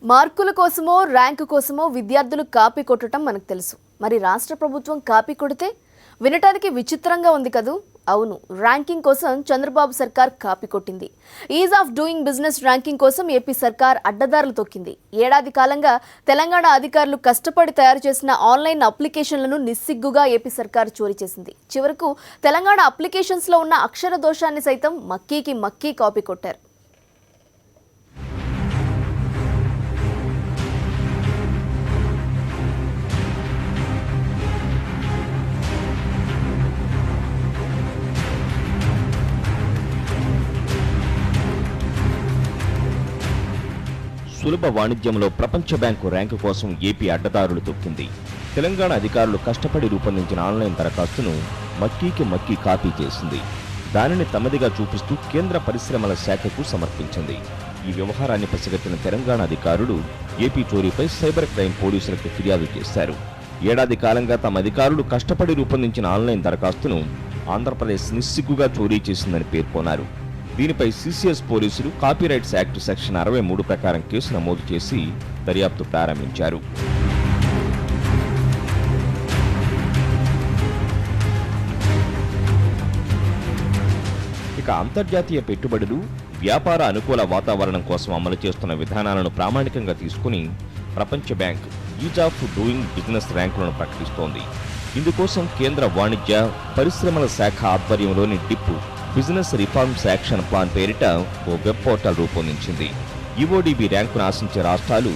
మార్కుల కోసమో ర్యాంకు కోసమో విద్యార్థులు కాపీ కొట్టడం మనకు తెలుసు. మరి రాష్ట్ర ప్రభుత్వం కాపీ కొడితే వినటానికి విచిత్రంగా ఉంది కదూ. అవును, ర్యాంకింగ్ కోసం చంద్రబాబు సర్కార్ కాపీ కొట్టింది. Is of doing business ranking కోసం ఏపీ సర్కార్ అడ్డదారులు తొక్కింది. ఏడాది కాలంగా తెలంగాణ అధికారులు కష్టపడి తయారు చేసిన ఆన్లైన్ అప్లికేషన్లను నిస్సిగ్గుగా ఏపీ సర్కార్ చోరీ చేసింది. చివరకు తెలంగాణ అప్లికేషన్స్లో ఉన్న అక్షర దోషాన్ని సైతం మక్కీ కాపీ కొట్టారు. సులభ వాణిజ్యంలో ప్రపంచ బ్యాంకు ర్యాంకు కోసం ఏపీ అడ్డదారులు తొక్కింది. తెలంగాణ అధికారులు కష్టపడి రూపొందించిన ఆన్లైన్ దరఖాస్తును మక్కీ కాపీ చేసింది. దానిని తమదిగా చూపిస్తూ కేంద్ర పరిశ్రమల శాఖకు సమర్పించింది. ఈ వ్యవహారాన్ని పసిగట్టిన తెలంగాణ అధికారులు ఏపీ చోరీపై సైబర్ క్రైమ్ పోలీసులకు ఫిర్యాదు చేశారు. ఏడాది కాలంగా తమ అధికారులు కష్టపడి రూపొందించిన ఆన్లైన్ దరఖాస్తును ఆంధ్రప్రదేశ్ నిస్సిగ్గుగా చోరీ చేసిందని పేర్కొన్నారు. దీనిపై సిసిఎస్ పోలీసులు కాపీరైట్స్ యాక్ట్ సెక్షన్ 63 ప్రకారం కేసు నమోదు చేసి దర్యాప్తు ప్రారంభించారు. ఇక అంతర్జాతీయ పెట్టుబడులు, వ్యాపార అనుకూల వాతావరణం కోసం అమలు చేస్తున్న విధానాలను ప్రామాణికంగా తీసుకుని ప్రపంచ bank ease of doing business ర్యాంకులను ప్రకటిస్తోంది. ఇందుకోసం కేంద్ర వాణిజ్య పరిశ్రమల శాఖ ఆధ్వర్యంలోని DIPP business reforms action plan పేరిట ఓ వెబ్ పోర్టల్ రూపొందించింది. ఈఓడిబి ర్యాంకును ఆశించే రాష్ట్రాలు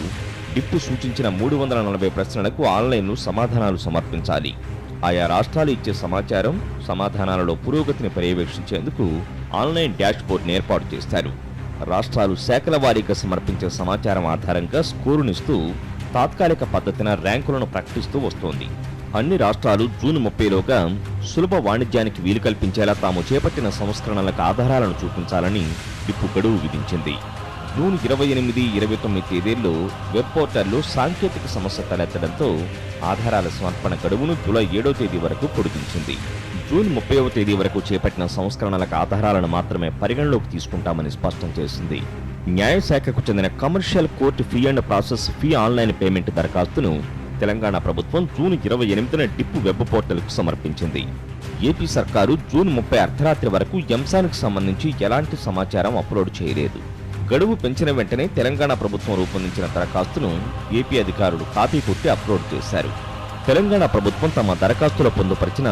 డిప్ సూచించిన 340 ప్రశ్నలకు ఆన్లైన్లో సమాధానాలు సమర్పించాలి. ఆయా రాష్ట్రాలు ఇచ్చే సమాధానాలలో పురోగతిని పర్యవేక్షించేందుకు ఆన్లైన్ డాష్బోర్డ్ను ఏర్పాటు చేస్తారు. రాష్ట్రాలు శాఖల వారీగా సమర్పించే సమాచారం ఆధారంగా స్కోరునిస్తూ తాత్కాలిక పద్ధతిన ర్యాంకులను ప్రకటిస్తూ వస్తోంది. అన్ని రాష్ట్రాలు జూన్ 30లోగా సులభ వాణిజ్యానికి వీలు కల్పించేలా తాము చేపట్టిన సంస్కరణలకు ఆధారాలను చూపించాలని డిప్ గడువు విధించింది. జూన్ 28, 29 తేదీల్లో వెబ్ పోర్టల్లో సాంకేతిక సమస్య తలెత్తడంతో ఆధారాల సమర్పణ గడువును జూలై 7వ తేదీ వరకు పొడిగించింది. జూన్ 30వ తేదీ వరకు చేపట్టిన సంస్కరణలకు ఆధారాలను మాత్రమే పరిగణలోకి తీసుకుంటామని స్పష్టం చేసింది. న్యాయశాఖకు చెందిన commercial court fee and process fee online payment దరఖాస్తును తెలంగాణ ప్రభుత్వం జూన్ 28న డిప్ వెబ్ పోర్టల్కు సమర్పించింది. ఏపీ సర్కారు జూన్ 30 అర్ధరాత్రి వరకు అంశానికి సంబంధించి ఎలాంటి సమాచారం అప్లోడ్ చేయలేదు. గడువు పెంచిన వెంటనే తెలంగాణ ప్రభుత్వం రూపొందించిన దరఖాస్తును ఏపీ అధికారులు కాపీ కొట్టి అప్లోడ్ చేశారు. తెలంగాణ ప్రభుత్వం తమ దరఖాస్తులో పొందుపరిచిన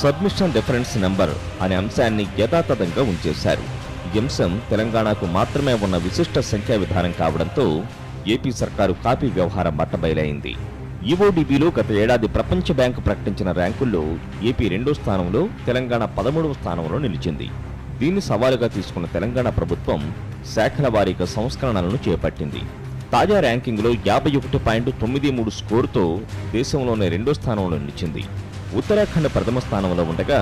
సబ్మిషన్ రిఫరెన్స్ నెంబర్ అనే అంశాన్ని యథాతథంగా ఉంచేశారు. ఈ అంశం తెలంగాణకు మాత్రమే ఉన్న విశిష్ట సంఖ్యా విధానం కావడంతో ఏపీ సర్కారు కాపీ వ్యవహారం బట్టబయలైంది. ఈఓడిబిలో గత ఏడాది ప్రపంచ బ్యాంకు ప్రకటించిన ర్యాంకుల్లో ఏపీ 2వ స్థానంలో, తెలంగాణ 13వ స్థానంలో నిలిచింది. దీన్ని సవాలుగా తీసుకున్న తెలంగాణ ప్రభుత్వం శాఖల వారీగా సంస్కరణలను చేపట్టింది. తాజా ర్యాంకింగ్లో 51.93 స్కోరుతో దేశంలోనే 2వ స్థానంలో నిలిచింది. ఉత్తరాఖండ్ ప్రథమ స్థానంలో ఉండగా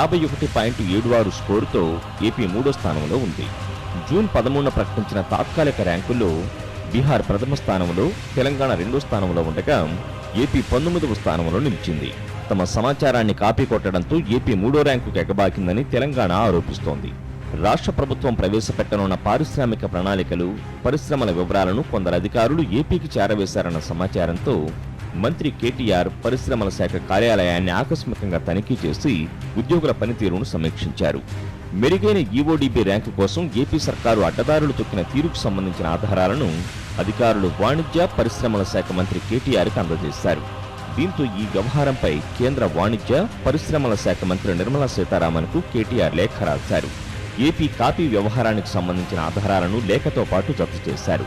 51.76 స్కోరుతో ఏపీ 3వ స్థానంలో ఉంది. జూన్ 13న ప్రకటించిన తాత్కాలిక ర్యాంకుల్లో బీహార్ ప్రథమ స్థానంలో, తెలంగాణ 2వ స్థానంలో ఉండగా ఏపీ 19వ స్థానంలో నిలిచింది. తమ సమాచారాన్ని కాపీ కొట్టడంతో ఏపీ 3వ ర్యాంకుకు ఎగబాకిందని తెలంగాణ ఆరోపిస్తోంది. రాష్ట్ర ప్రభుత్వం ప్రవేశపెట్టనున్న పారిశ్రామిక ప్రణాళికలు, పరిశ్రమల వివరాలను కొందరు అధికారులు ఏపీకి చేరవేశారన్న సమాచారంతో మంత్రి కేటీఆర్ పరిశ్రమల శాఖ కార్యాలయాన్ని ఆకస్మికంగా తనిఖీ చేసి ఉద్యోగుల పనితీరును సమీక్షించారు. మెరుగైన ఈఓడిబి ర్యాంకు కోసం ఏపీ సర్కారు అడ్డదారులు తొక్కిన తీరుకు సంబంధించిన ఆధారాలను అధికారులు వాణిజ్య పరిశ్రమల శాఖ మంత్రి కేటీఆర్కి అందజేశారు. దీంతో ఈ వ్యవహారంపై కేంద్ర వాణిజ్య పరిశ్రమల శాఖ మంత్రి నిర్మలా సీతారామన్కు కేటీఆర్ లేఖ రాశారు. ఏపీ కాపీ వ్యవహారానికి సంబంధించిన ఆధారాలను లేఖతో పాటు జప్తు చేశారు.